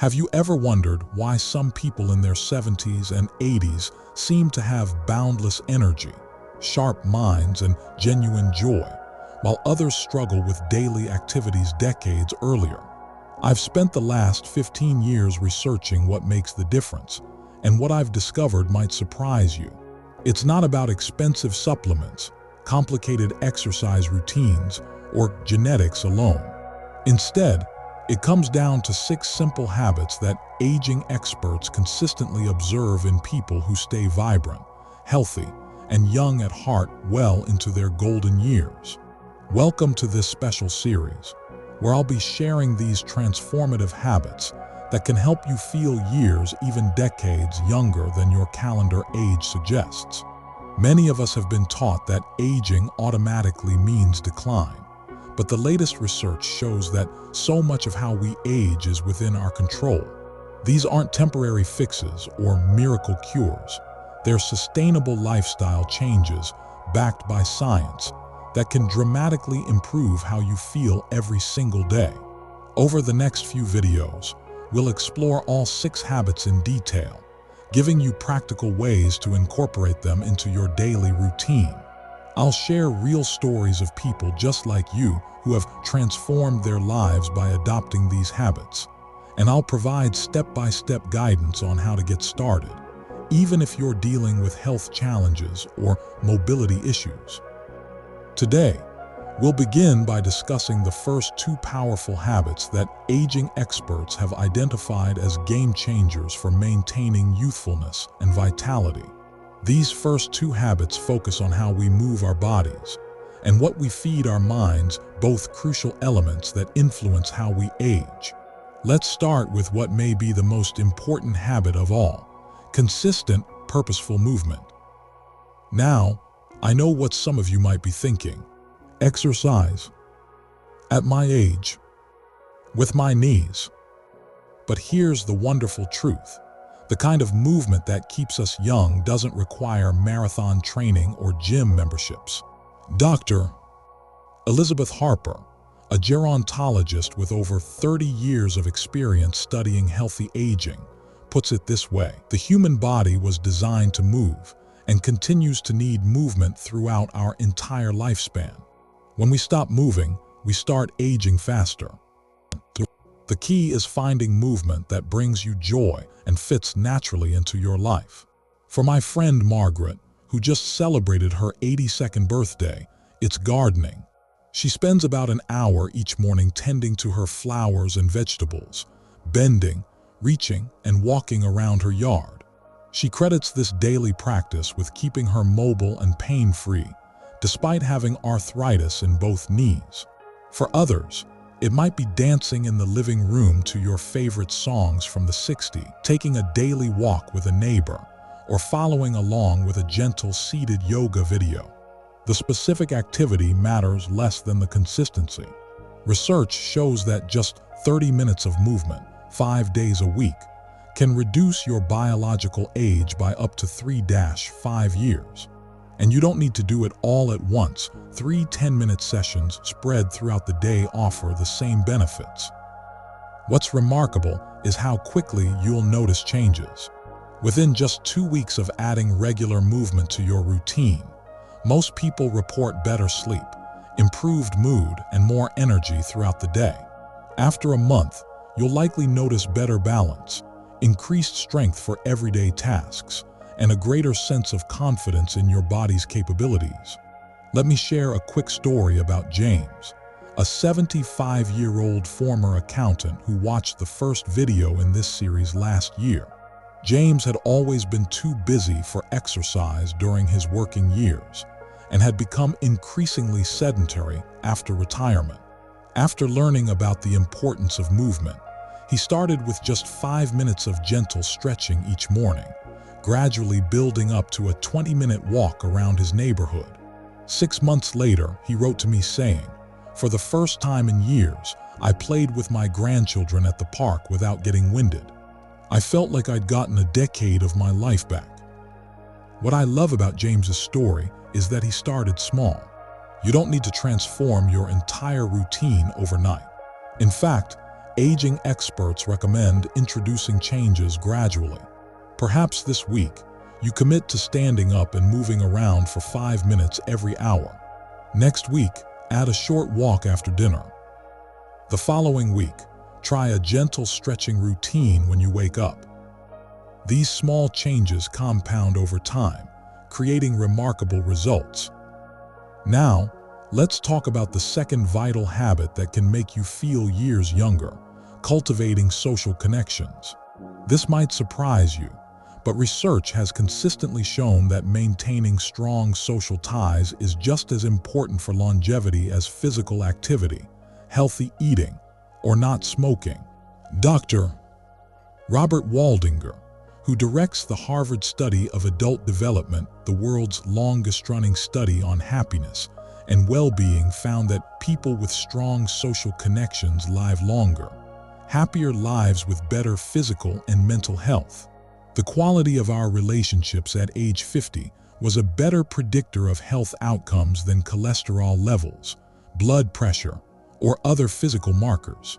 Have you ever wondered why some people in their 70s and 80s seem to have boundless energy, sharp minds, and genuine joy, while others struggle with daily activities decades earlier? I've spent the last 15 years researching what makes the difference, and what I've discovered might surprise you. It's not about expensive supplements, complicated exercise routines, or genetics alone. Instead, it comes down to 6 simple habits that aging experts consistently observe in people who stay vibrant, healthy, and young at heart well into their golden years. Welcome to this special series, where I'll be sharing these transformative habits that can help you feel years, even decades, younger than your calendar age suggests. Many of us have been taught that aging automatically means decline. But the latest research shows that so much of how we age is within our control. These aren't temporary fixes or miracle cures. They're sustainable lifestyle changes backed by science that can dramatically improve how you feel every single day. Over the next few videos, we'll explore all 6 habits in detail, giving you practical ways to incorporate them into your daily routine. I'll share real stories of people just like you who have transformed their lives by adopting these habits, and I'll provide step-by-step guidance on how to get started, even if you're dealing with health challenges or mobility issues. Today, we'll begin by discussing the first 2 powerful habits that aging experts have identified as game changers for maintaining youthfulness and vitality. These first 2 habits focus on how we move our bodies and what we feed our minds, both crucial elements that influence how we age. Let's start with what may be the most important habit of all: consistent, purposeful movement. Now, I know what some of you might be thinking. Exercise? At my age? With my knees? But here's the wonderful truth. The kind of movement that keeps us young doesn't require marathon training or gym memberships. Dr. Elizabeth Harper, a gerontologist with over 30 years of experience studying healthy aging, puts it this way: the human body was designed to move and continues to need movement throughout our entire lifespan. When we stop moving, we start aging faster. The key is finding movement that brings you joy and fits naturally into your life. For my friend Margaret, who just celebrated her 82nd birthday, it's gardening. She spends about an hour each morning tending to her flowers and vegetables, bending, reaching, and walking around her yard. She credits this daily practice with keeping her mobile and pain-free, despite having arthritis in both knees. For others, it might be dancing in the living room to your favorite songs from the '60s, taking a daily walk with a neighbor, or following along with a gentle seated yoga video. The specific activity matters less than the consistency. Research shows that just 30 minutes of movement, 5 days a week, can reduce your biological age by up to 3-5 years. And you don't need to do it all at once. 3 10-minute sessions spread throughout the day offer the same benefits. What's remarkable is how quickly you'll notice changes. Within just 2 weeks of adding regular movement to your routine, most people report better sleep, improved mood, and more energy throughout the day. After a month, you'll likely notice better balance, increased strength for everyday tasks, and a greater sense of confidence in your body's capabilities. Let me share a quick story about James, a 75-year-old former accountant who watched the first video in this series last year. James had always been too busy for exercise during his working years and had become increasingly sedentary after retirement. After learning about the importance of movement, he started with just 5 minutes of gentle stretching each morning, gradually building up to a 20-minute walk around his neighborhood. 6 months later, he wrote to me saying, "For the first time in years, I played with my grandchildren at the park without getting winded. I felt like I'd gotten a decade of my life back." What I love about James's story is that he started small. You don't need to transform your entire routine overnight. In fact, aging experts recommend introducing changes gradually. Perhaps this week, you commit to standing up and moving around for 5 minutes every hour. Next week, add a short walk after dinner. The following week, try a gentle stretching routine when you wake up. These small changes compound over time, creating remarkable results. Now, let's talk about the second vital habit that can make you feel years younger: cultivating social connections. This might surprise you, but research has consistently shown that maintaining strong social ties is just as important for longevity as physical activity, healthy eating, or not smoking. Dr. Robert Waldinger, who directs the Harvard Study of Adult Development, the world's longest-running study on happiness and well-being, found that people with strong social connections live longer, happier lives with better physical and mental health. The quality of our relationships at age 50 was a better predictor of health outcomes than cholesterol levels, blood pressure, or other physical markers.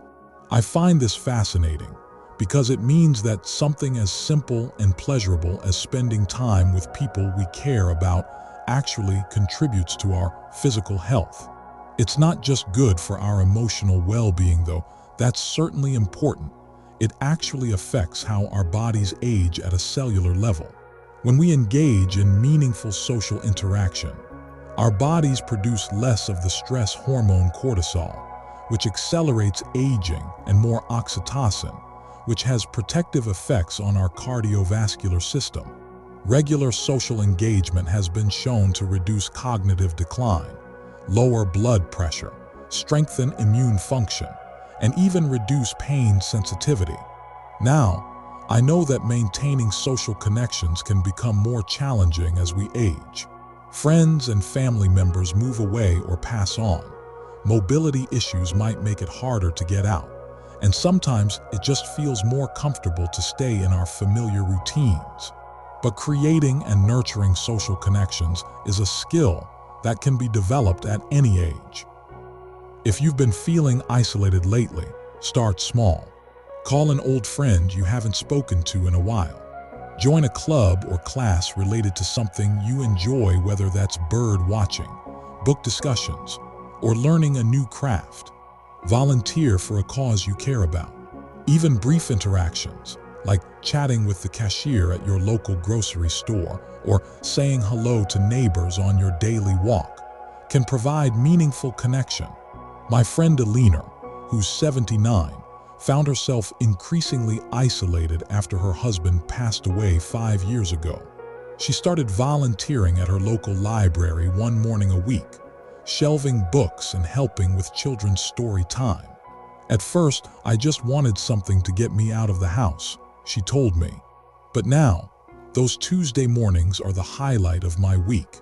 I find this fascinating because it means that something as simple and pleasurable as spending time with people we care about actually contributes to our physical health. It's not just good for our emotional well-being, though. That's certainly important. It actually affects how our bodies age at a cellular level. When we engage in meaningful social interaction, our bodies produce less of the stress hormone cortisol, which accelerates aging, and more oxytocin, which has protective effects on our cardiovascular system. Regular social engagement has been shown to reduce cognitive decline, lower blood pressure, strengthen immune function, and even reduce pain sensitivity. Now, I know that maintaining social connections can become more challenging as we age. Friends and family members move away or pass on. Mobility issues might make it harder to get out, and sometimes it just feels more comfortable to stay in our familiar routines. But creating and nurturing social connections is a skill that can be developed at any age. If you've been feeling isolated lately, start small. Call an old friend you haven't spoken to in a while. Join a club or class related to something you enjoy, whether that's bird watching, book discussions, or learning a new craft. Volunteer for a cause you care about. Even brief interactions, like chatting with the cashier at your local grocery store or saying hello to neighbors on your daily walk, can provide meaningful connection. My friend Alina, who's 79, found herself increasingly isolated after her husband passed away 5 years ago. She started volunteering at her local library one morning a week, shelving books and helping with children's story time. At first, I just wanted something to get me out of the house, she told me. But now, those Tuesday mornings are the highlight of my week.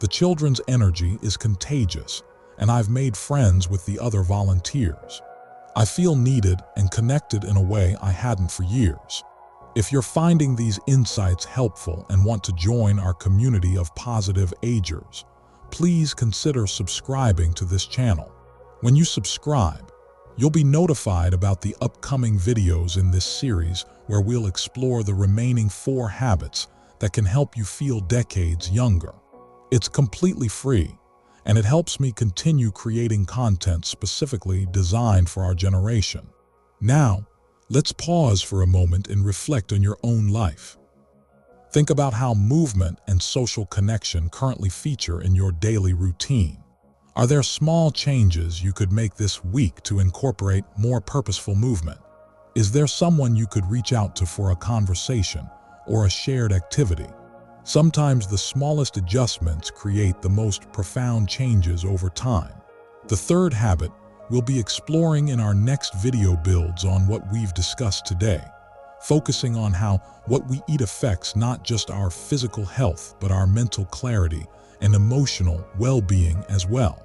The children's energy is contagious, and I've made friends with the other volunteers. I feel needed and connected in a way I hadn't for years. If you're finding these insights helpful and want to join our community of positive agers, please consider subscribing to this channel. When you subscribe, you'll be notified about the upcoming videos in this series, where we'll explore the remaining 4 habits that can help you feel decades younger. It's completely free, and it helps me continue creating content specifically designed for our generation. Now, let's pause for a moment and reflect on your own life. Think about how movement and social connection currently feature in your daily routine. Are there small changes you could make this week to incorporate more purposeful movement? Is there someone you could reach out to for a conversation or a shared activity? Sometimes the smallest adjustments create the most profound changes over time. The third habit we'll be exploring in our next video builds on what we've discussed today, focusing on how what we eat affects not just our physical health, but our mental clarity and emotional well-being as well.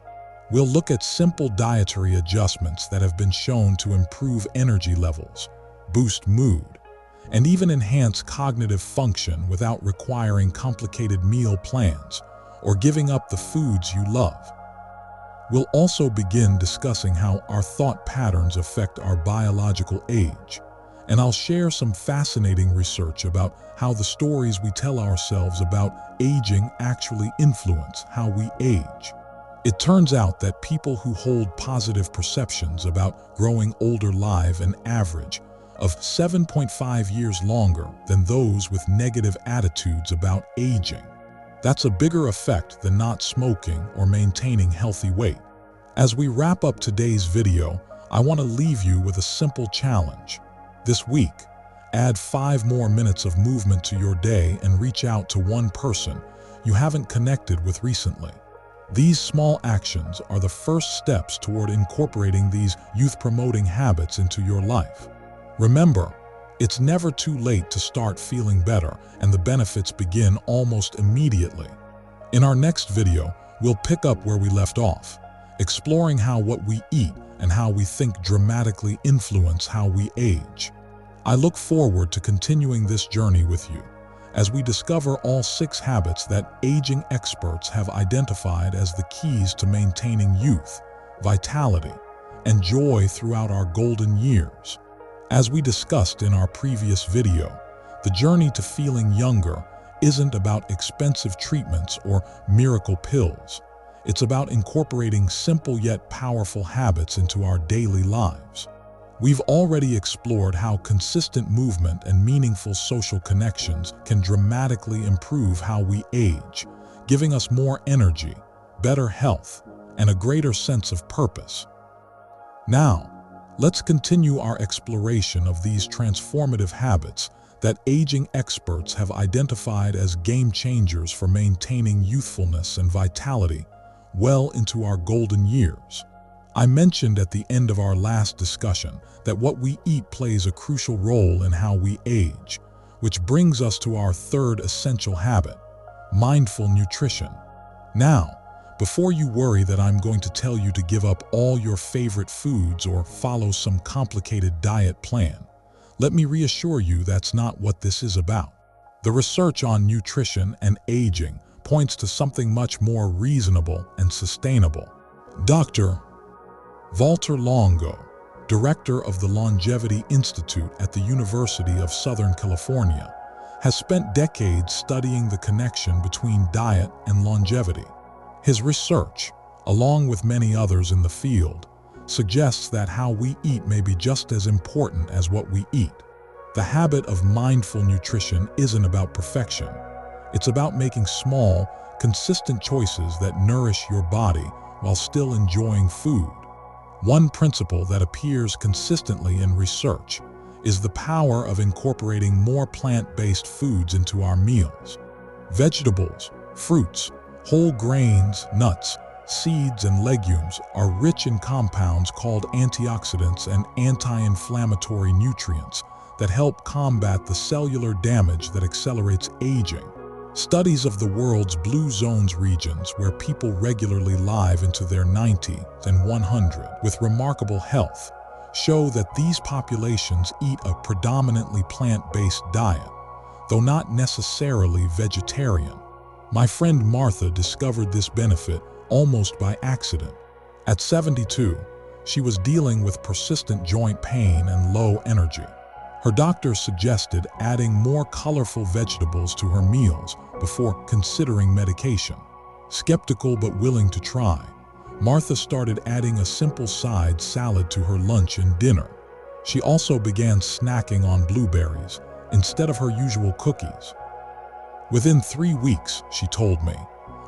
We'll look at simple dietary adjustments that have been shown to improve energy levels, boost mood, and even enhance cognitive function without requiring complicated meal plans or giving up the foods you love. We'll also begin discussing how our thought patterns affect our biological age, and I'll share some fascinating research about how the stories we tell ourselves about aging actually influence how we age. It turns out that people who hold positive perceptions about growing older live an average of 7.5 years longer than those with negative attitudes about aging. That's a bigger effect than not smoking or maintaining healthy weight. As we wrap up today's video, I want to leave you with a simple challenge. This week, add 5 more minutes of movement to your day and reach out to one person you haven't connected with recently. These small actions are the first steps toward incorporating these youth-promoting habits into your life. Remember, it's never too late to start feeling better, and the benefits begin almost immediately. In our next video, we'll pick up where we left off, exploring how what we eat and how we think dramatically influence how we age. I look forward to continuing this journey with you as we discover all 6 habits that aging experts have identified as the keys to maintaining youth, vitality, and joy throughout our golden years. As we discussed in our previous video, the journey to feeling younger isn't about expensive treatments or miracle pills. It's about incorporating simple yet powerful habits into our daily lives. We've already explored how consistent movement and meaningful social connections can dramatically improve how we age, giving us more energy, better health, and a greater sense of purpose. Now, let's continue our exploration of these transformative habits that aging experts have identified as game changers for maintaining youthfulness and vitality well into our golden years. I mentioned at the end of our last discussion that what we eat plays a crucial role in how we age, which brings us to our third essential habit, mindful nutrition. Now, before you worry that I'm going to tell you to give up all your favorite foods or follow some complicated diet plan, let me reassure you that's not what this is about. The research on nutrition and aging points to something much more reasonable and sustainable. Dr. Walter Longo, director of the Longevity Institute at the University of Southern California, has spent decades studying the connection between diet and longevity. His research, along with many others in the field, suggests that how we eat may be just as important as what we eat. The habit of mindful nutrition isn't about perfection. It's about making small, consistent choices that nourish your body while still enjoying food. One principle that appears consistently in research is the power of incorporating more plant-based foods into our meals. Vegetables, fruits, whole grains, nuts, seeds, and legumes are rich in compounds called antioxidants and anti-inflammatory nutrients that help combat the cellular damage that accelerates aging. Studies of the world's blue zones regions, where people regularly live into their 90s and 100 with remarkable health, show that these populations eat a predominantly plant-based diet, though not necessarily vegetarian. My friend Martha discovered this benefit almost by accident. At 72, she was dealing with persistent joint pain and low energy. Her doctor suggested adding more colorful vegetables to her meals before considering medication. Skeptical but willing to try, Martha started adding a simple side salad to her lunch and dinner. She also began snacking on blueberries instead of her usual cookies. Within 3 weeks, she told me,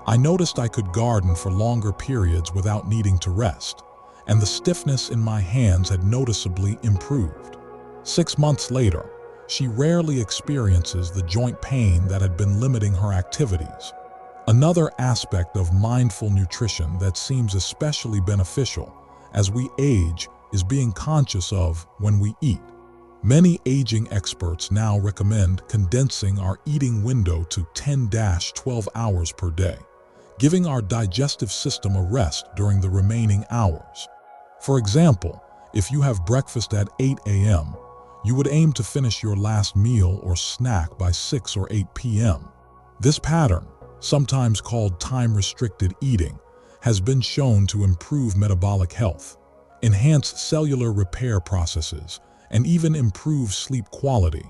I noticed I could garden for longer periods without needing to rest, and the stiffness in my hands had noticeably improved. 6 months later, she rarely experiences the joint pain that had been limiting her activities. Another aspect of mindful nutrition that seems especially beneficial as we age is being conscious of when we eat. Many aging experts now recommend condensing our eating window to 10-12 hours per day, giving our digestive system a rest during the remaining hours. For example, if you have breakfast at 8 a.m., you would aim to finish your last meal or snack by 6 or 8 p.m. This pattern, sometimes called time-restricted eating, has been shown to improve metabolic health, enhance cellular repair processes, and even improve sleep quality.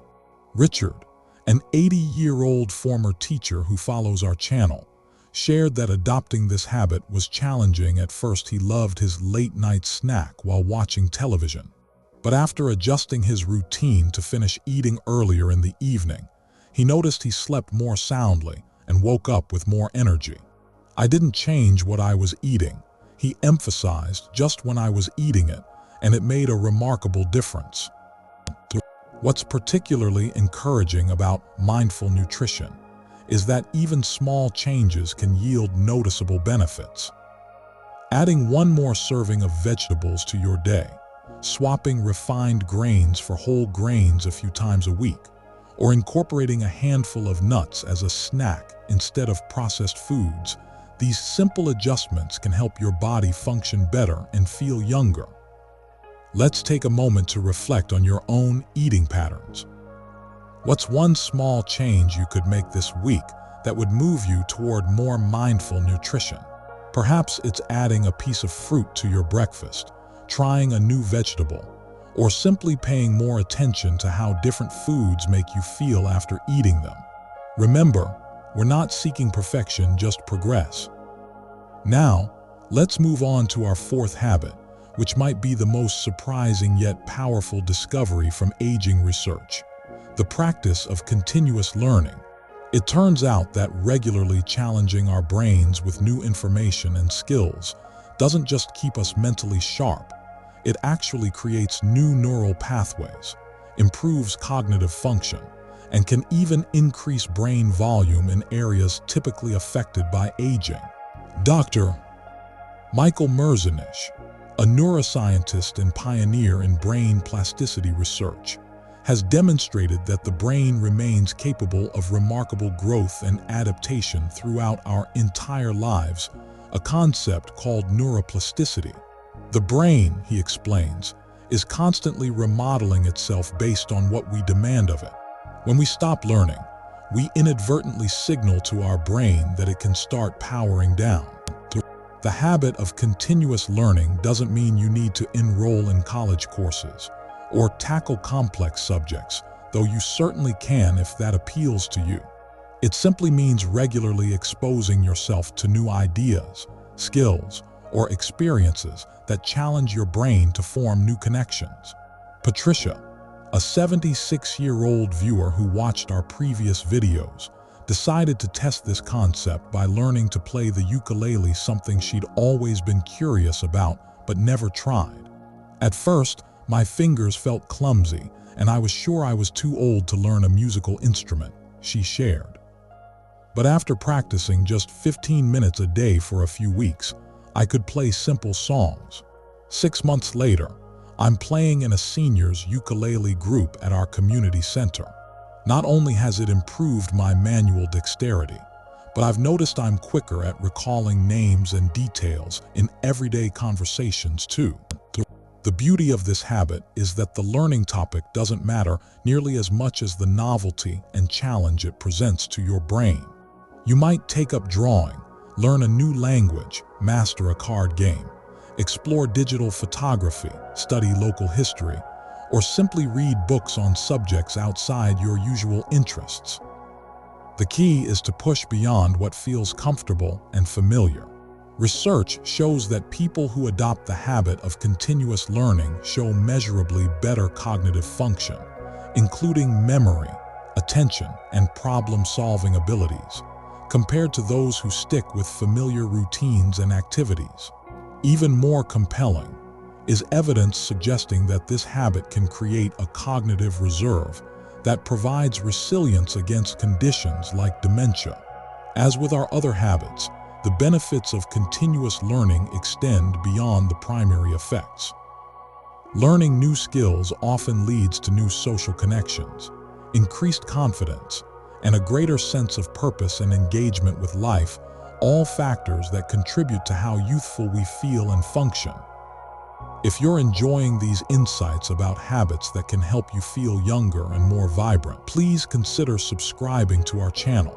Richard, an 80-year-old former teacher who follows our channel, shared that adopting this habit was challenging. At first, he loved his late-night snack while watching television. But after adjusting his routine to finish eating earlier in the evening, he noticed he slept more soundly and woke up with more energy. "I didn't change what I was eating," he emphasized, "just when I was eating it, and it made a remarkable difference." What's particularly encouraging about mindful nutrition is that even small changes can yield noticeable benefits. Adding one more serving of vegetables to your day, swapping refined grains for whole grains a few times a week, or incorporating a handful of nuts as a snack instead of processed foods, these simple adjustments can help your body function better and feel younger. Let's take a moment to reflect on your own eating patterns. What's one small change you could make this week that would move you toward more mindful nutrition? Perhaps it's adding a piece of fruit to your breakfast, trying a new vegetable, or simply paying more attention to how different foods make you feel after eating them. Remember, we're not seeking perfection, just progress. Now, let's move on to our fourth habit, which might be the most surprising yet powerful discovery from aging research: the practice of continuous learning. It turns out that regularly challenging our brains with new information and skills doesn't just keep us mentally sharp, it actually creates new neural pathways, improves cognitive function, and can even increase brain volume in areas typically affected by aging. Dr. Michael Merzenich, a neuroscientist and pioneer in brain plasticity research, has demonstrated that the brain remains capable of remarkable growth and adaptation throughout our entire lives, a concept called neuroplasticity. The brain, he explains, is constantly remodeling itself based on what we demand of it. When we stop learning, we inadvertently signal to our brain that it can start powering down. The habit of continuous learning doesn't mean you need to enroll in college courses or tackle complex subjects, though you certainly can if that appeals to you. It simply means regularly exposing yourself to new ideas, skills, or experiences that challenge your brain to form new connections. Patricia, a 76-year-old viewer who watched our previous videos, decided to test this concept by learning to play the ukulele, something she'd always been curious about but never tried. "At first, my fingers felt clumsy, and I was sure I was too old to learn a musical instrument," she shared. "But after practicing just 15 minutes a day for a few weeks, I could play simple songs. 6 months later, I'm playing in a seniors ukulele group at our community center. Not only has it improved my manual dexterity, but I've noticed I'm quicker at recalling names and details in everyday conversations too." The beauty of this habit is that the learning topic doesn't matter nearly as much as the novelty and challenge it presents to your brain. You might take up drawing, learn a new language, master a card game, explore digital photography, study local history, or simply read books on subjects outside your usual interests. The key is to push beyond what feels comfortable and familiar. Research shows that people who adopt the habit of continuous learning show measurably better cognitive function, including memory, attention, and problem-solving abilities, compared to those who stick with familiar routines and activities. Even more compelling is evidence suggesting that this habit can create a cognitive reserve that provides resilience against conditions like dementia. As with our other habits, the benefits of continuous learning extend beyond the primary effects. Learning new skills often leads to new social connections, increased confidence, and a greater sense of purpose and engagement with life, all factors that contribute to how youthful we feel and function. If you're enjoying these insights about habits that can help you feel younger and more vibrant, please consider subscribing to our channel.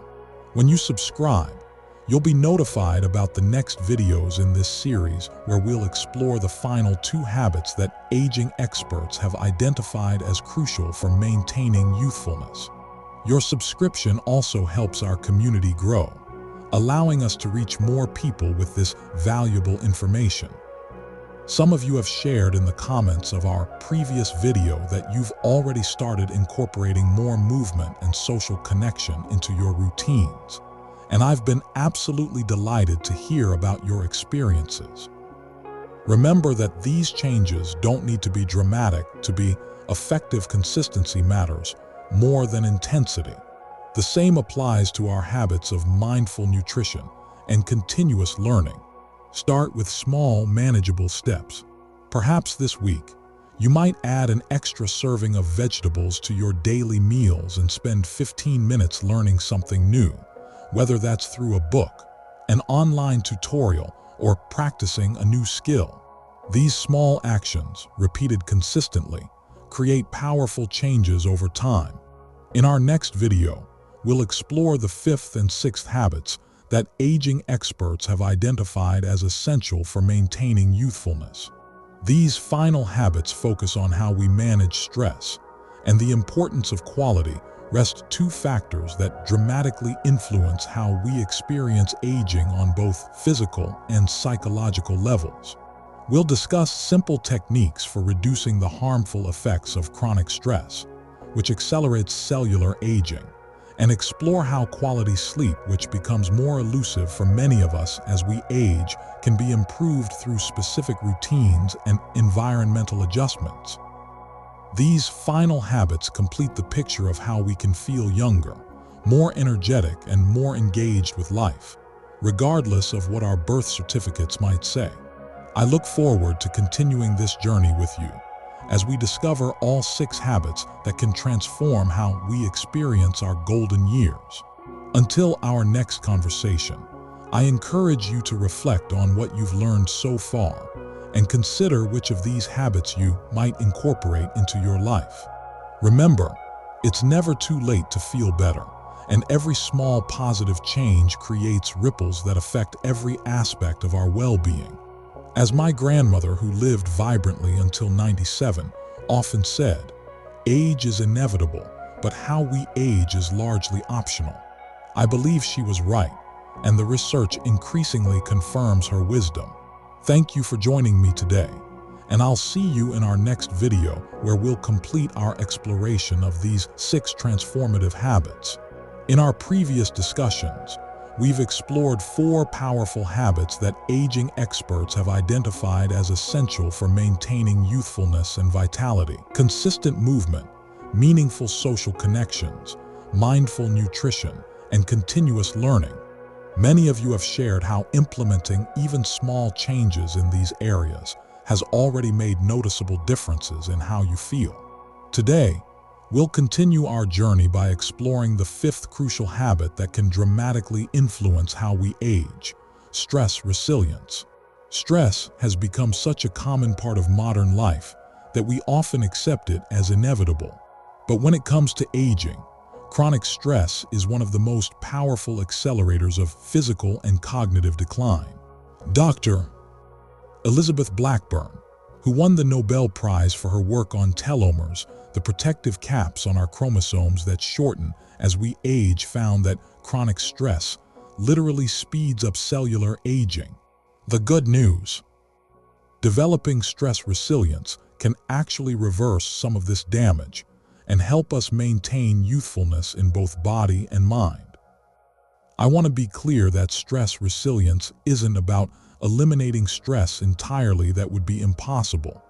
When you subscribe, You'll be notified about the next videos in this series where we'll explore the final 2 habits that aging experts have identified as crucial for maintaining youthfulness. Your subscription also helps our community grow, allowing us to reach more people with this valuable information. Some of you have shared in the comments of our previous video that you've already started incorporating more movement and social connection into your routines, and I've been absolutely delighted to hear about your experiences. Remember that these changes don't need to be dramatic to be effective. Consistency matters more than intensity. The same applies to our habits of mindful nutrition and continuous learning. Start with small, manageable steps. Perhaps this week, you might add an extra serving of vegetables to your daily meals and spend 15 minutes learning something new, whether that's through a book, an online tutorial, or practicing a new skill. These small actions, repeated consistently, create powerful changes over time. In our next video, we'll explore the 5th and 6th habits that aging experts have identified as essential for maintaining youthfulness. These final habits focus on how we manage stress and the importance of quality. Rest 2 factors that dramatically influence how we experience aging on both physical and psychological levels. We'll discuss simple techniques for reducing the harmful effects of chronic stress, which accelerates cellular aging, and explore how quality sleep, which becomes more elusive for many of us as we age, can be improved through specific routines and environmental adjustments. These final habits complete the picture of how we can feel younger, more energetic, and more engaged with life, regardless of what our birth certificates might say. I look forward to continuing this journey with you as we discover all 6 habits that can transform how we experience our golden years. Until our next conversation, I encourage you to reflect on what you've learned so far and consider which of these habits you might incorporate into your life. Remember, it's never too late to feel better, and every small positive change creates ripples that affect every aspect of our well-being. As my grandmother, who lived vibrantly until 97, often said, "Age is inevitable, but how we age is largely optional." I believe she was right, and the research increasingly confirms her wisdom. Thank you for joining me today, and I'll see you in our next video where we'll complete our exploration of these 6 transformative habits. In our previous discussions, we've explored 4 powerful habits that aging experts have identified as essential for maintaining youthfulness and vitality: consistent movement, meaningful social connections, mindful nutrition, and continuous learning. Many of you have shared how implementing even small changes in these areas has already made noticeable differences in how you feel. Today, we'll continue our journey by exploring the 5th crucial habit that can dramatically influence how we age: stress resilience. Stress has become such a common part of modern life that we often accept it as inevitable. But when it comes to aging, chronic stress is one of the most powerful accelerators of physical and cognitive decline. Dr. Elizabeth Blackburn, who won the Nobel Prize for her work on telomeres, the protective caps on our chromosomes that shorten as we age, found that chronic stress literally speeds up cellular aging. The good news: developing stress resilience can actually reverse some of this damage and help us maintain youthfulness in both body and mind. I want to be clear that stress resilience isn't about eliminating stress entirely. That would be impossible,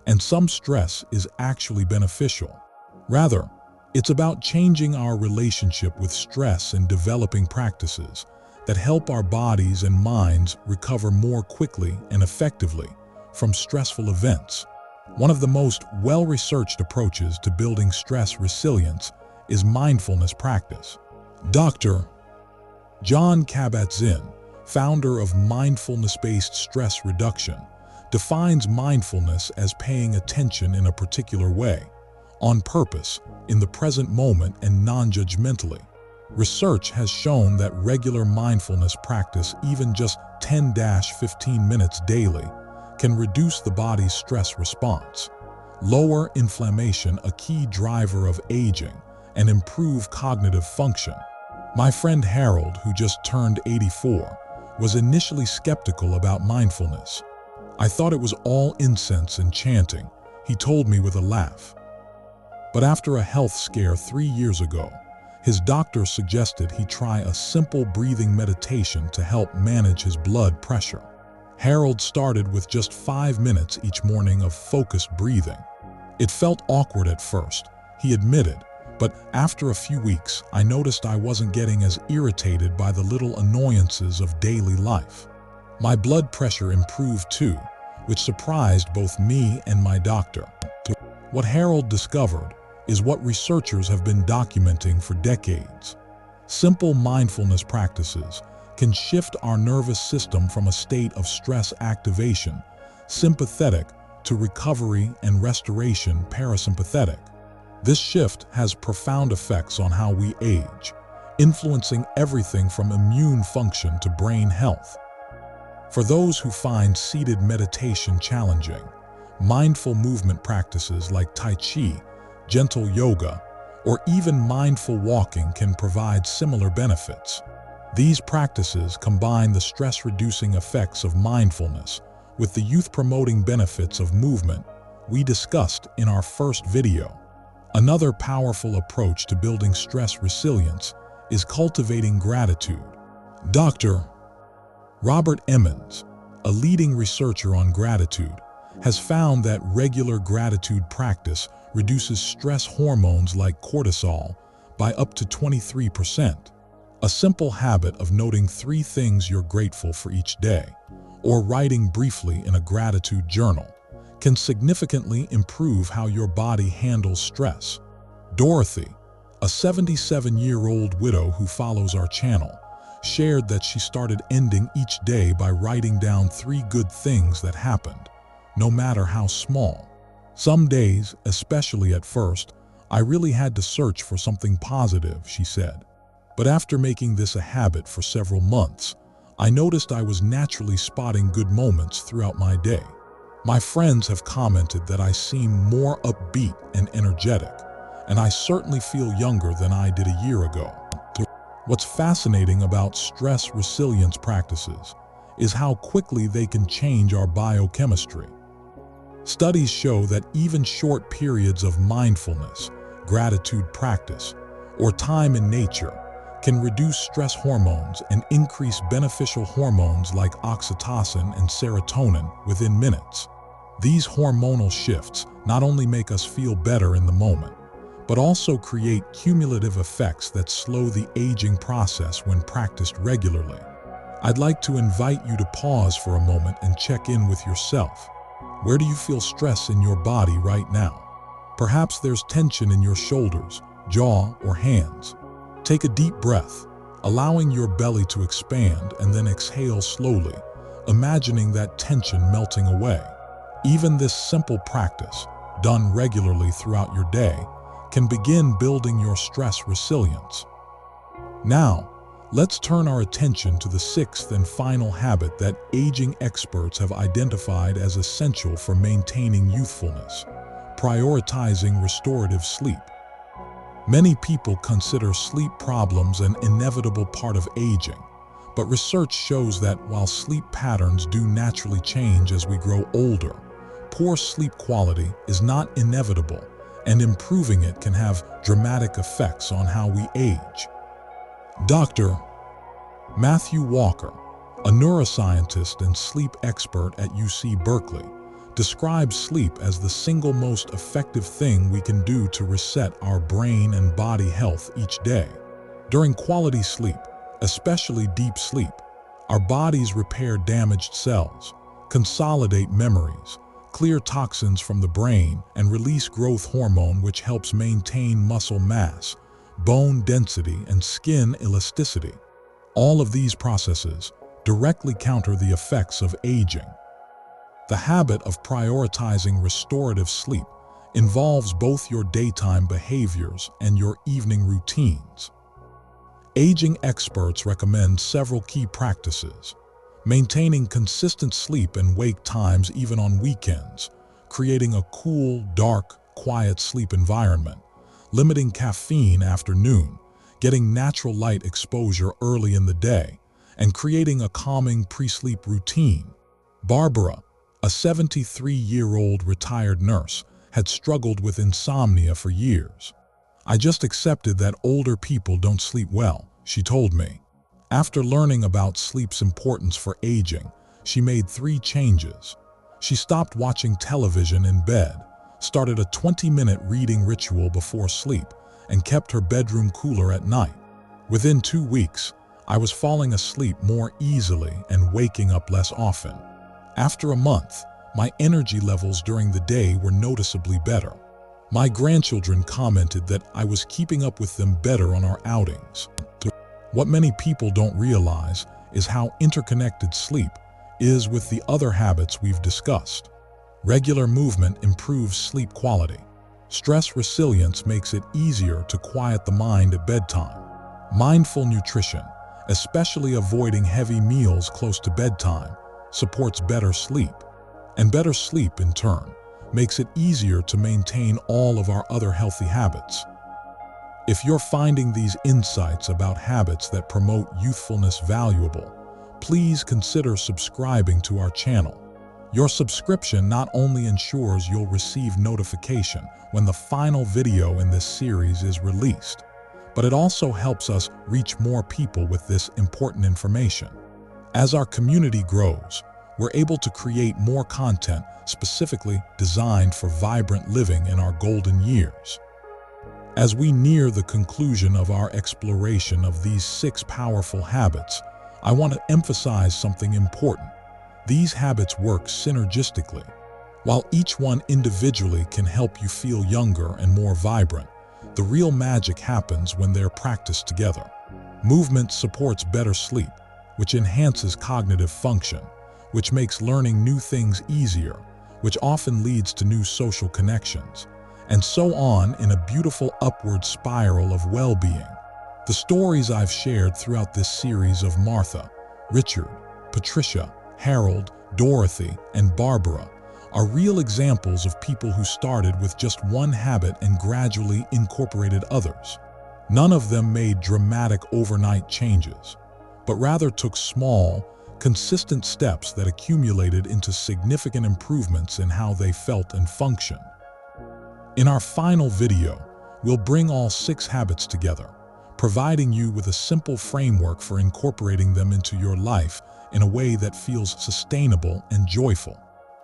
and some stress is actually beneficial. Rather, it's about changing our relationship with stress and developing practices that help our bodies and minds recover more quickly and effectively from stressful events. One of the most well-researched approaches to building stress resilience is mindfulness practice. Dr. Jon Kabat-Zinn, founder of mindfulness-based stress reduction, defines mindfulness as paying attention in a particular way, on purpose, in the present moment, and non-judgmentally. Research has shown that regular mindfulness practice, even just 10-15 minutes daily, can reduce the body's stress response, lower inflammation, a key driver of aging, and improve cognitive function. My friend Harold, who just turned 84, was initially skeptical about mindfulness. "I thought it was all incense and chanting," he told me with a laugh. But after a health scare 3 years ago, his doctor suggested he try a simple breathing meditation to help manage his blood pressure. Harold started with just 5 minutes each morning of focused breathing. "It felt awkward at first," he admitted, "but after a few weeks, I noticed I wasn't getting as irritated by the little annoyances of daily life. My blood pressure improved too, which surprised both me and my doctor." What Harold discovered is what researchers have been documenting for decades. Simple mindfulness practices can shift our nervous system from a state of stress activation, sympathetic, to recovery and restoration, parasympathetic. This shift has profound effects on how we age, influencing everything from immune function to brain health. For those who find seated meditation challenging, mindful movement practices like Tai Chi, gentle yoga, or even mindful walking can provide similar benefits. These practices combine the stress-reducing effects of mindfulness with the youth-promoting benefits of movement we discussed in our first video. Another powerful approach to building stress resilience is cultivating gratitude. Dr. Robert Emmons, a leading researcher on gratitude, has found that regular gratitude practice reduces stress hormones like cortisol by up to 23%. A simple habit of noting 3 things you're grateful for each day, or writing briefly in a gratitude journal, can significantly improve how your body handles stress. Dorothy, a 77-year-old widow who follows our channel, shared that she started ending each day by writing down 3 good things that happened, no matter how small. "Some days, especially at first, I really had to search for something positive," she said. "But after making this a habit for several months, I noticed I was naturally spotting good moments throughout my day. My friends have commented that I seem more upbeat and energetic, and I certainly feel younger than I did a year ago." What's fascinating about stress resilience practices is how quickly they can change our biochemistry. Studies show that even short periods of mindfulness, gratitude practice, or time in nature can reduce stress hormones and increase beneficial hormones like oxytocin and serotonin within minutes. These hormonal shifts not only make us feel better in the moment, but also create cumulative effects that slow the aging process when practiced regularly. I'd like to invite you to pause for a moment and check in with yourself. Where do you feel stress in your body right now? Perhaps there's tension in your shoulders, jaw, or hands. Take a deep breath, allowing your belly to expand, and then exhale slowly, imagining that tension melting away. Even this simple practice, done regularly throughout your day, can begin building your stress resilience. Now, let's turn our attention to the 6th and final habit that aging experts have identified as essential for maintaining youthfulness: prioritizing restorative sleep. Many people consider sleep problems an inevitable part of aging, but research shows that while sleep patterns do naturally change as we grow older, poor sleep quality is not inevitable, and improving it can have dramatic effects on how we age. Dr. Matthew Walker, a neuroscientist and sleep expert at UC Berkeley, describes sleep as the single most effective thing we can do to reset our brain and body health each day. During quality sleep, especially deep sleep, our bodies repair damaged cells, consolidate memories, clear toxins from the brain, and release growth hormone, which helps maintain muscle mass, bone density, and skin elasticity. All of these processes directly counter the effects of aging. The habit of prioritizing restorative sleep involves both your daytime behaviors and your evening routines. Aging experts recommend several key practices: maintaining consistent sleep and wake times even on weekends, creating a cool, dark, quiet sleep environment, limiting caffeine after noon, getting natural light exposure early in the day, and creating a calming pre-sleep routine. Barbara, a 73-year-old retired nurse, had struggled with insomnia for years. "I just accepted that older people don't sleep well," she told me. After learning about sleep's importance for aging, she made 3 changes. She stopped watching television in bed, started a 20-minute reading ritual before sleep, and kept her bedroom cooler at night. Within 2 weeks, I was falling asleep more easily and waking up less often. After a month, my energy levels during the day were noticeably better. My grandchildren commented that I was keeping up with them better on our outings. What many people don't realize is how interconnected sleep is with the other habits we've discussed. Regular movement improves sleep quality. Stress resilience makes it easier to quiet the mind at bedtime. Mindful nutrition, especially avoiding heavy meals close to bedtime, supports better sleep. And better sleep, in turn, makes it easier to maintain all of our other healthy habits. If you're finding these insights about habits that promote youthfulness valuable, please consider subscribing to our channel. Your subscription not only ensures you'll receive notification when the final video in this series is released, but it also helps us reach more people with this important information. As our community grows, we're able to create more content specifically designed for vibrant living in our golden years. As we near the conclusion of our exploration of these 6 powerful habits, I want to emphasize something important. These habits work synergistically. While each one individually can help you feel younger and more vibrant, the real magic happens when they're practiced together. Movement supports better sleep, which enhances cognitive function, which makes learning new things easier, which often leads to new social connections, and so on in a beautiful upward spiral of well-being. The stories I've shared throughout this series of Martha, Richard, Patricia, Harold, Dorothy, and Barbara are real examples of people who started with just one habit and gradually incorporated others. None of them made dramatic overnight changes, but rather took small, consistent steps that accumulated into significant improvements in how they felt and functioned. In our final video, we'll bring all 6 habits together, providing you with a simple framework for incorporating them into your life in a way that feels sustainable and joyful.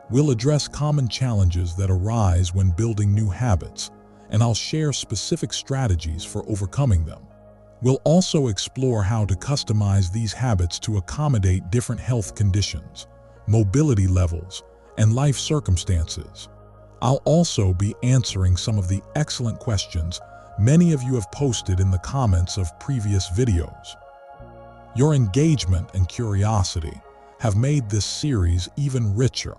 We'll address common challenges that arise when building new habits, and I'll share specific strategies for overcoming them. We'll also explore how to customize these habits to accommodate different health conditions, mobility levels, and life circumstances. I'll also be answering some of the excellent questions many of you have posted in the comments of previous videos. Your engagement and curiosity have made this series even richer,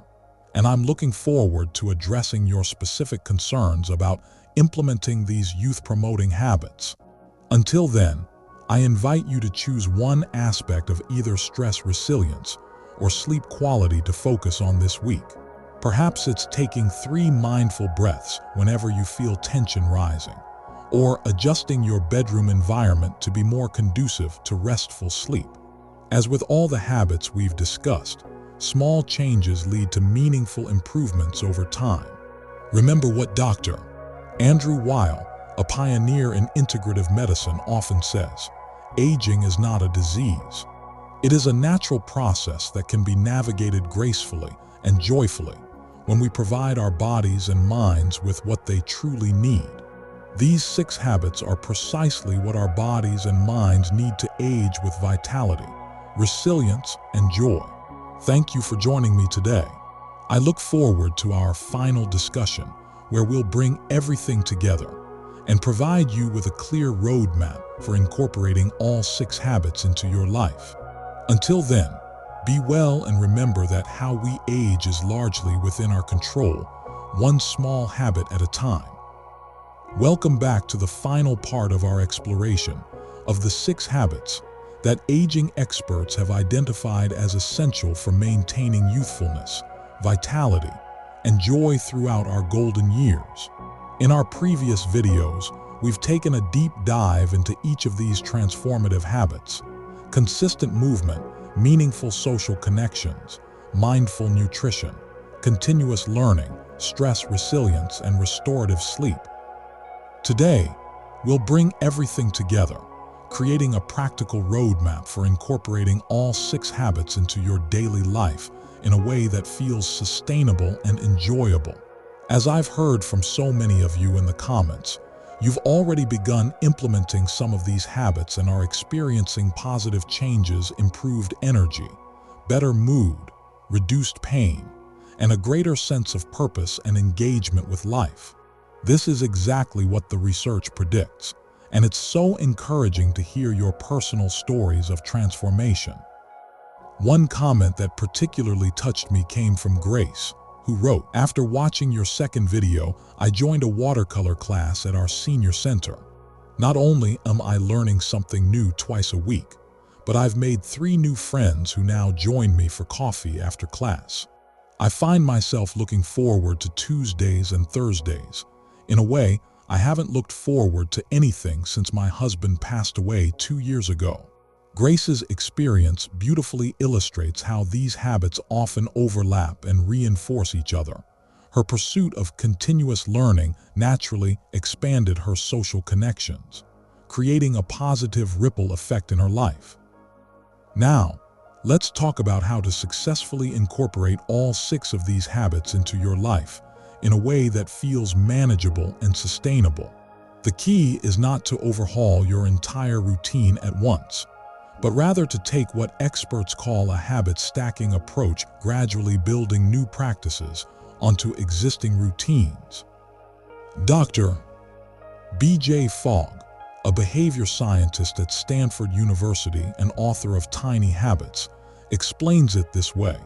and I'm looking forward to addressing your specific concerns about implementing these youth-promoting habits. Until then, I invite you to choose one aspect of either stress resilience or sleep quality to focus on this week. Perhaps it's taking 3 mindful breaths whenever you feel tension rising, or adjusting your bedroom environment to be more conducive to restful sleep. As with all the habits we've discussed, small changes lead to meaningful improvements over time. Remember what Dr. Andrew Weil, a pioneer in integrative medicine, often says: aging is not a disease. It is a natural process that can be navigated gracefully and joyfully when we provide our bodies and minds with what they truly need. These 6 habits are precisely what our bodies and minds need to age with vitality, resilience, and joy. Thank you for joining me today. I look forward to our final discussion, where we'll bring everything together and provide you with a clear roadmap for incorporating all 6 habits into your life. Until then, be well and remember that how we age is largely within our control, one small habit at a time. Welcome back to the final part of our exploration of the 6 habits that aging experts have identified as essential for maintaining youthfulness, vitality, and joy throughout our golden years. In our previous videos, we've taken a deep dive into each of these transformative habits: consistent movement, meaningful social connections, mindful nutrition, continuous learning, stress resilience, and restorative sleep. Today, we'll bring everything together, creating a practical roadmap for incorporating all 6 habits into your daily life in a way that feels sustainable and enjoyable. As I've heard from so many of you in the comments, you've already begun implementing some of these habits and are experiencing positive changes: improved energy, better mood, reduced pain, and a greater sense of purpose and engagement with life. This is exactly what the research predicts, and it's so encouraging to hear your personal stories of transformation. One comment that particularly touched me came from Grace, who wrote, "After watching your second video, I joined a watercolor class at our senior center. Not only am I learning something new twice a week, but I've made 3 new friends who now join me for coffee after class. I find myself looking forward to Tuesdays and Thursdays. In a way, I haven't looked forward to anything since my husband passed away 2 years ago." Grace's experience beautifully illustrates how these habits often overlap and reinforce each other. Her pursuit of continuous learning naturally expanded her social connections, creating a positive ripple effect in her life. Now, let's talk about how to successfully incorporate all 6 of these habits into your life in a way that feels manageable and sustainable. The key is not to overhaul your entire routine at once, but rather to take what experts call a habit stacking approach, gradually building new practices onto existing routines. Dr. B.J. Fogg, a behavior scientist at Stanford University and author of Tiny Habits, explains it this way: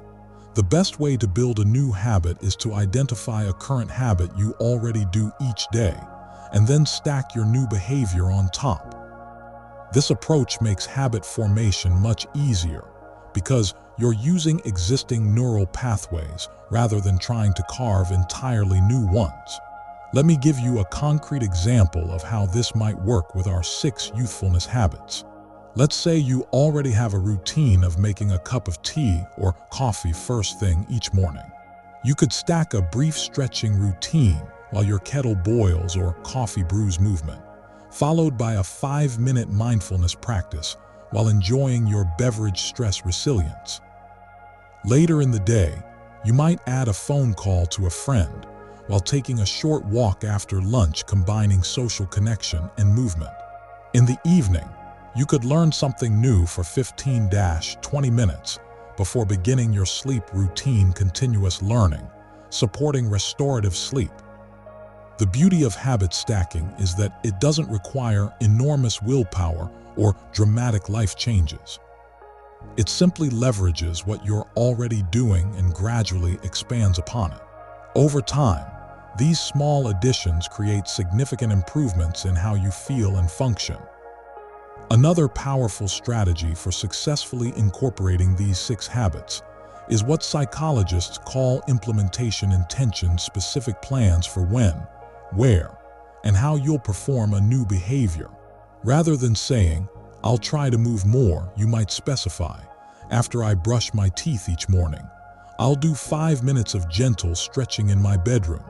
"The best way to build a new habit is to identify a current habit you already do each day, and then stack your new behavior on top. This approach makes habit formation much easier because you're using existing neural pathways rather than trying to carve entirely new ones." Let me give you a concrete example of how this might work with our 6 youthfulness habits. Let's say you already have a routine of making a cup of tea or coffee first thing each morning. You could stack a brief stretching routine while your kettle boils or coffee brews movement, followed by a 5-minute mindfulness practice while enjoying your beverage stress resilience. Later in the day, you might add a phone call to a friend while taking a short walk after lunch, combining social connection and movement. In the evening, you could learn something new for 15-20 minutes before beginning your sleep routine, continuous learning, supporting restorative sleep. The beauty of habit stacking is that it doesn't require enormous willpower or dramatic life changes. It simply leverages what you're already doing and gradually expands upon it. Over time, these small additions create significant improvements in how you feel and function. Another powerful strategy for successfully incorporating these 6 habits is what psychologists call implementation intention, specific plans for when, where, and how you'll perform a new behavior. Rather than saying, "I'll try to move more," you might specify, "After I brush my teeth each morning, I'll do 5 minutes of gentle stretching in my bedroom."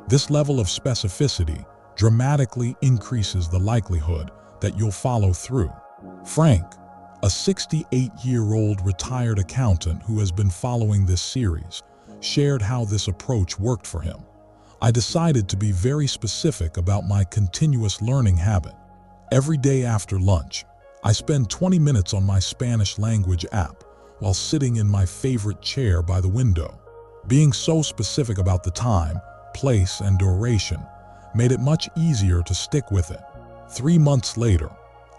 This level of specificity dramatically increases the likelihood that you'll follow through. Frank, a 68-year-old retired accountant who has been following this series, shared how this approach worked for him. "I decided to be very specific about my continuous learning habit. Every day after lunch, I spend 20 minutes on my Spanish language app while sitting in my favorite chair by the window." Being so specific about the time, place, and duration made it much easier to stick with it. 3 months later,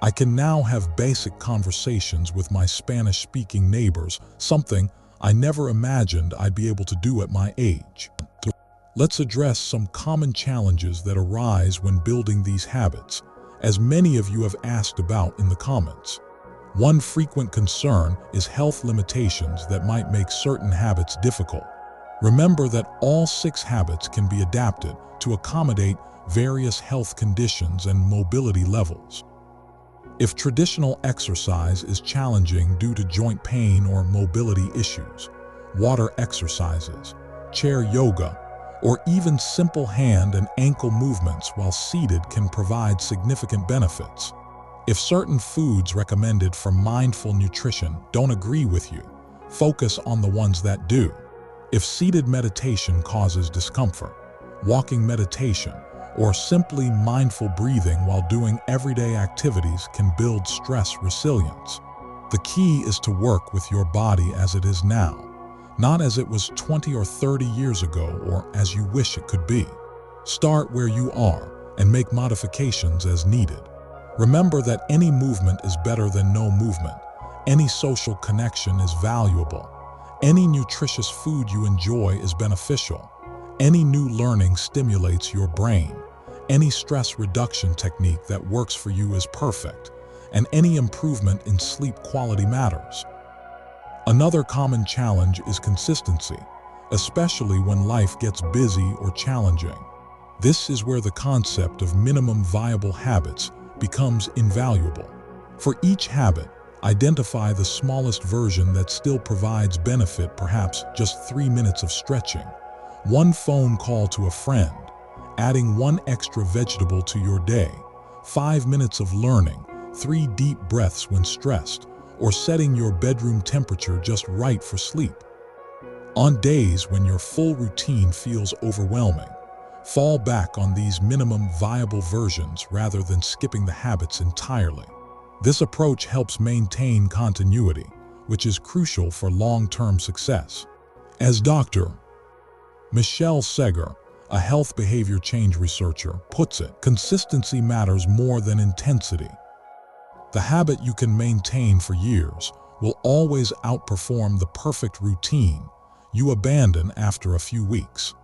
I can now have basic conversations with my Spanish-speaking neighbors, something I never imagined I'd be able to do at my age. Let's address some common challenges that arise when building these habits as many of you have asked about in the comments. One frequent concern is health limitations that might make certain habits difficult. Remember that all 6 habits can be adapted to accommodate various health conditions and mobility levels. If traditional exercise is challenging due to joint pain or mobility issues, water exercises, chair yoga, or even simple hand and ankle movements while seated can provide significant benefits. If certain foods recommended for mindful nutrition don't agree with you, focus on the ones that do. If seated meditation causes discomfort, walking meditation, or simply mindful breathing while doing everyday activities can build stress resilience. The key is to work with your body as it is now, not as it was 20 or 30 years ago or as you wish it could be. Start where you are and make modifications as needed. Remember that any movement is better than no movement. Any social connection is valuable. Any nutritious food you enjoy is beneficial. Any new learning stimulates your brain. Any stress reduction technique that works for you is perfect, and any improvement in sleep quality matters. Another common challenge is consistency, especially when life gets busy or challenging. This is where the concept of minimum viable habits becomes invaluable. For each habit, identify the smallest version that still provides benefit, perhaps just 3 minutes of stretching, 1 phone call to a friend, adding 1 extra vegetable to your day, 5 minutes of learning, 3 deep breaths when stressed, or setting your bedroom temperature just right for sleep. On days when your full routine feels overwhelming, fall back on these minimum viable versions rather than skipping the habits entirely. This approach helps maintain continuity, which is crucial for long-term success. As Dr. Michelle Segar, a health behavior change researcher, puts it, consistency matters more than intensity. The habit you can maintain for years will always outperform the perfect routine you abandon after a few weeks.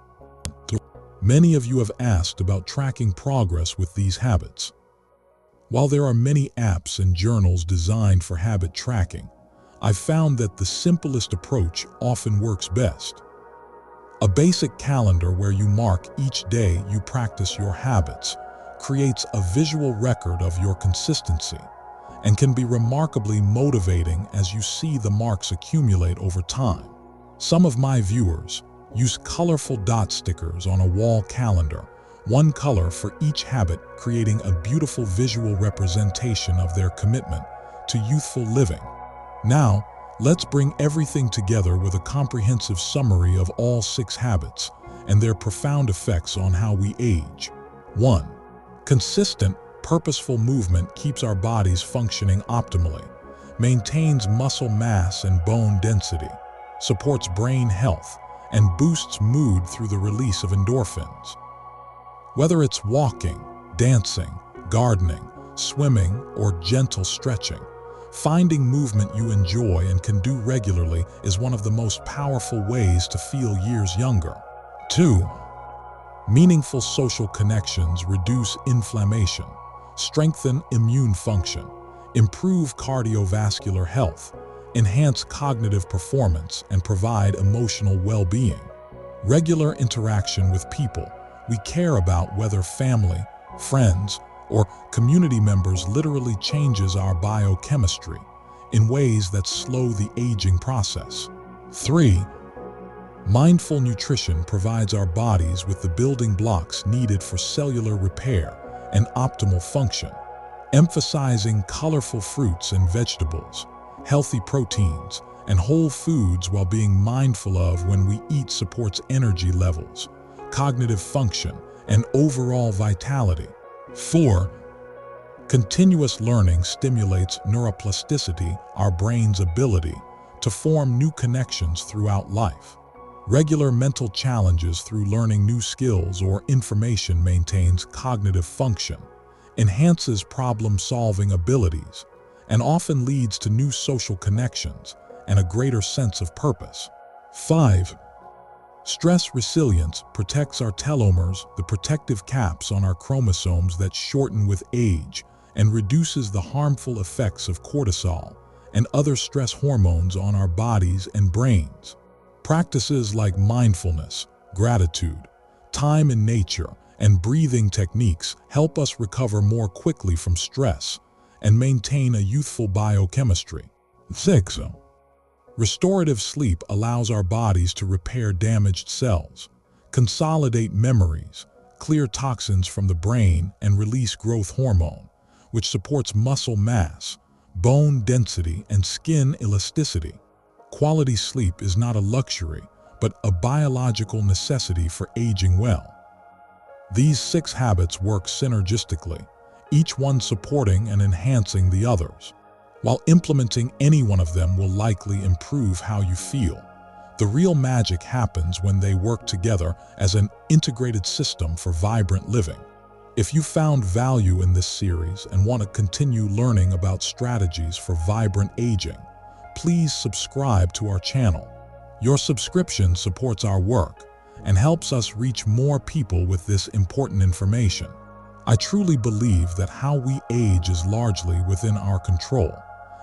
Many of you have asked about tracking progress with these habits. While there are many apps and journals designed for habit tracking, I've found that the simplest approach often works best. A basic calendar where you mark each day you practice your habits creates a visual record of your consistency and can be remarkably motivating as you see the marks accumulate over time. Some of my viewers use colorful dot stickers on a wall calendar, 1 color for each habit, creating a beautiful visual representation of their commitment to youthful living. Now, let's bring everything together with a comprehensive summary of all 6 habits and their profound effects on how we age. 1. Consistent, purposeful movement keeps our bodies functioning optimally, maintains muscle mass and bone density, supports brain health, and boosts mood through the release of endorphins. Whether it's walking, dancing, gardening, swimming, or gentle stretching, finding movement you enjoy and can do regularly is one of the most powerful ways to feel years younger. 2. Meaningful social connections reduce inflammation, strengthen immune function, improve cardiovascular health, enhance cognitive performance, and provide emotional well-being. Regular interaction with people we care about, whether family, friends, or community members, literally changes our biochemistry in ways that slow the aging process. 3. Mindful nutrition provides our bodies with the building blocks needed for cellular repair and optimal function, emphasizing colorful fruits and vegetables, healthy proteins, and whole foods while being mindful of when we eat supports energy levels, cognitive function, and overall vitality. 4. Continuous learning stimulates neuroplasticity, our brain's ability to form new connections throughout life. Regular mental challenges through learning new skills or information maintains cognitive function, enhances problem-solving abilities, and often leads to new social connections and a greater sense of purpose. 5. Stress resilience protects our telomeres, the protective caps on our chromosomes that shorten with age, and reduces the harmful effects of cortisol and other stress hormones on our bodies and brains. Practices like mindfulness, gratitude, time in nature, and breathing techniques help us recover more quickly from stress and maintain a youthful biochemistry. 6. Restorative sleep allows our bodies to repair damaged cells, consolidate memories, clear toxins from the brain, and release growth hormone, which supports muscle mass, bone density, and skin elasticity. Quality sleep is not a luxury, but a biological necessity for aging well. These 6 habits work synergistically, each one supporting and enhancing the others. While implementing any one of them will likely improve how you feel, the real magic happens when they work together as an integrated system for vibrant living. If you found value in this series and want to continue learning about strategies for vibrant aging, please subscribe to our channel. Your subscription supports our work and helps us reach more people with this important information. I truly believe that how we age is largely within our control,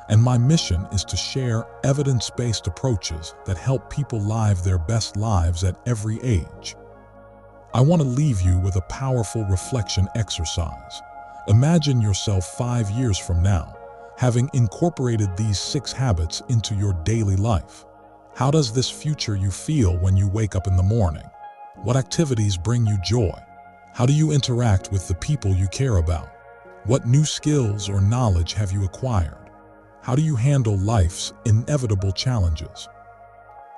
and my mission is to share evidence-based approaches that help people live their best lives at every age. I want to leave you with a powerful reflection exercise. Imagine yourself 5 years from now, having incorporated these 6 habits into your daily life. How does this future you feel when you wake up in the morning? What activities bring you joy? How do you interact with the people you care about? What new skills or knowledge have you acquired? How do you handle life's inevitable challenges?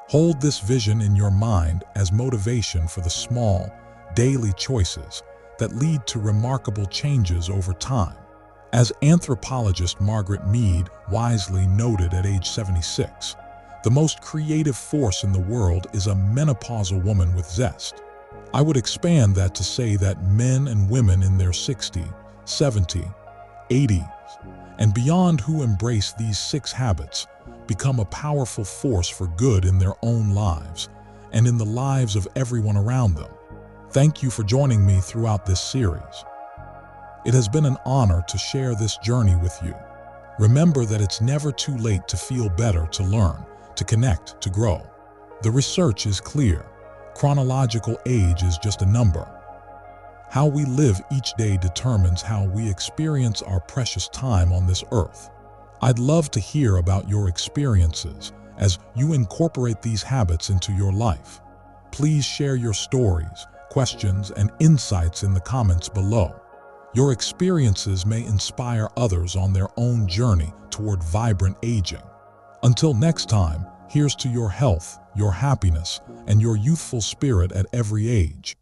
Hold this vision in your mind as motivation for the small, daily choices that lead to remarkable changes over time. As anthropologist Margaret Mead wisely noted at age 76, the most creative force in the world is a menopausal woman with zest. I would expand that to say that men and women in their 60, 70, 80s, and beyond who embrace these 6 habits become a powerful force for good in their own lives and in the lives of everyone around them. Thank you for joining me throughout this series. It has been an honor to share this journey with you. Remember that it's never too late to feel better, to learn, to connect, to grow. The research is clear. Chronological age is just a number. How we live each day determines how we experience our precious time on this earth. I'd love to hear about your experiences as you incorporate these habits into your life. Please share your stories, questions, and insights in the comments below. Your experiences may inspire others on their own journey toward vibrant aging. Until next time, here's to your health, your happiness, and your youthful spirit at every age.